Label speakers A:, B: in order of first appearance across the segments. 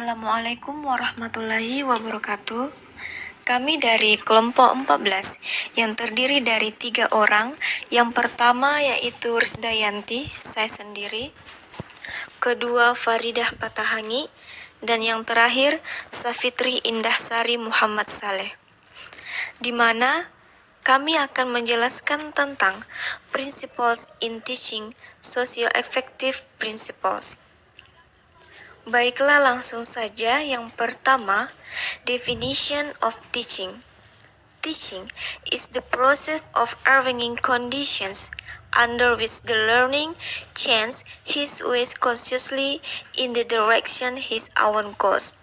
A: Assalamualaikum warahmatullahi wabarakatuh. Kami dari kelompok 14 yang terdiri dari 3 orang. Yang pertama yaitu Risdayanti, saya sendiri. Kedua Faridah Patahangi. Dan yang terakhir Safitri Indah Sari Muhammad Saleh. Di mana kami akan menjelaskan tentang Principles in Teaching, Socio-Effective Principles. Baiklah, langsung saja. Yang pertama, definition of teaching. Teaching is the process of arranging conditions under which the learning changes his ways consciously in the direction his own goals.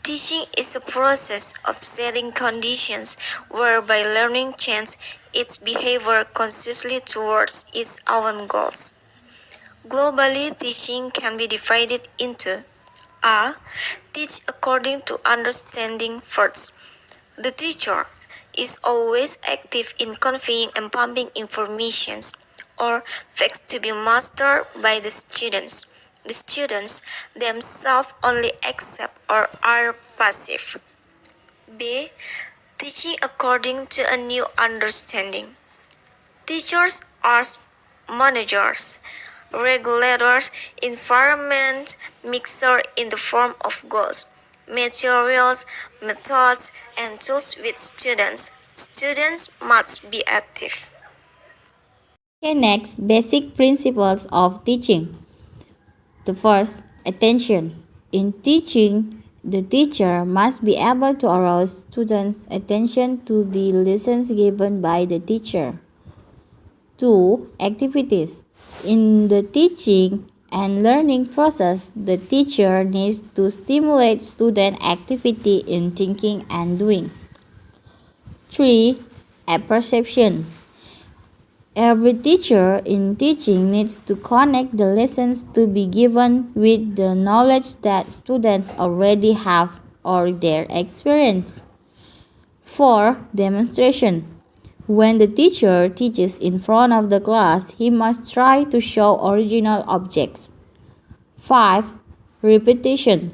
A: Teaching is a process of setting conditions whereby learning changes its behavior consciously towards its own goals. Globally, teaching can be divided into A. Teach according to understanding first. The teacher is always active in conveying and pumping information or facts to be mastered by the students. The students themselves only accept or are passive. B. Teaching according to a new understanding. Teachers are managers, regulators, environment mixer in the form of goals, materials, methods, and tools with students. Students must be active.
B: Okay, next, basic principles of teaching. The first, attention. In teaching, the teacher must be able to arouse students' attention to the lessons given by the teacher. 2. Activities. In the teaching and learning process, the teacher needs to stimulate student activity in thinking and doing. 3. Apperception. Every teacher in teaching needs to connect the lessons to be given with the knowledge that students already have or their experience. 4. Demonstration. When the teacher teaches in front of the class, he must try to show original objects. 5. Repetition.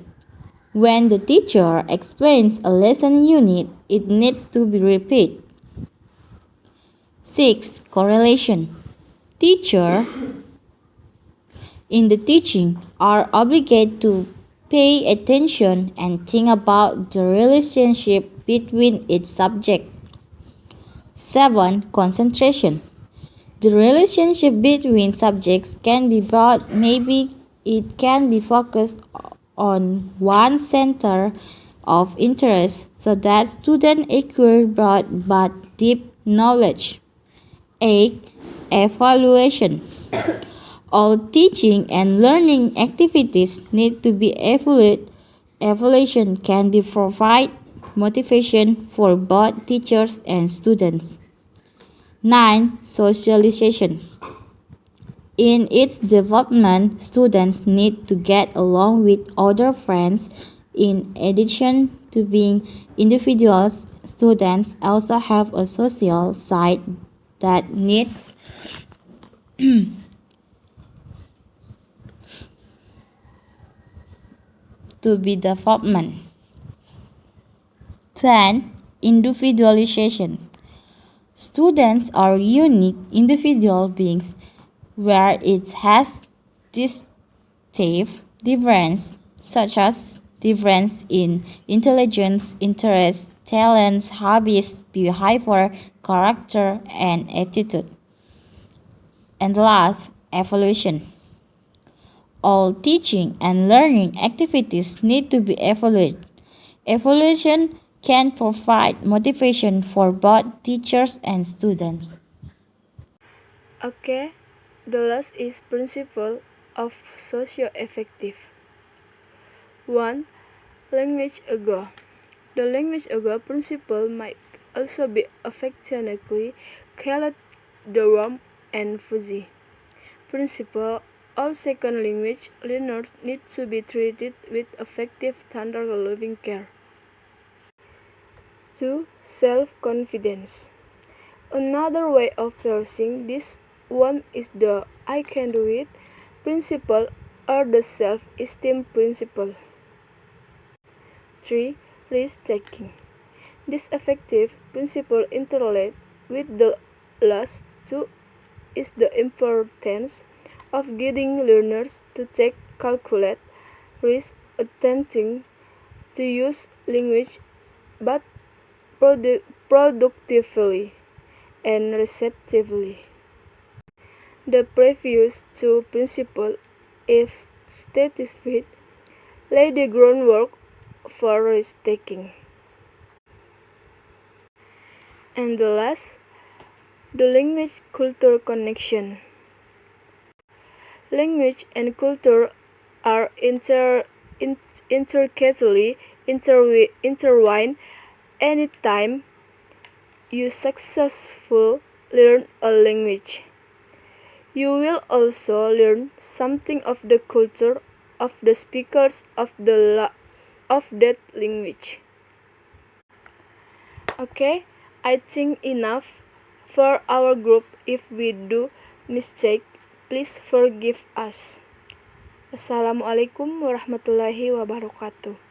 B: When the teacher explains a lesson unit, it needs to be repeated. 6. Correlation. Teacher in the teaching are obligated to pay attention and think about the relationship between each subject. 7. Concentration. The relationship between subjects can be broad, maybe it can be focused on one center of interest so that students acquire broad but deep knowledge. 8. Evaluation. All teaching and learning activities need to be evaluated. Evaluation can be provide motivation for both teachers and students. 9. Socialization. In its development, students need to get along with other friends. In addition to being individuals, students also have a social side that needs to be development. 10. Individualization. Students are unique individual beings where it has distinctive difference, such as difference in intelligence, interests, talents, hobbies, behavior, character, and attitude. And last, evaluation. All teaching and learning activities need to be evaluated. Evaluation can provide motivation for both teachers and students.
C: Okay, the last is principle of socio-effective. 1. Language ago. The language ago principle might also be affectionately called the warm and fuzzy principle. All second language learners need to be treated with affective, tender, loving care. 2. Self-confidence. Another way of phrasing this one is the I can do it principle or the self-esteem principle. 3. Risk-taking. This affective principle interrelated with the last two is the importance of guiding learners to take calculated risks attempting to use language but productively and receptively. The previous two principles, if satisfied, lay the groundwork for risk-taking. And the last, the language-culture connection. Language and culture are intricately intertwined. Anytime you successfully learn a language, you will also learn something of the culture of the speakers of that language. Okay, I think enough for our group. If we do mistake, please forgive us. Assalamualaikum warahmatullahi wabarakatuh.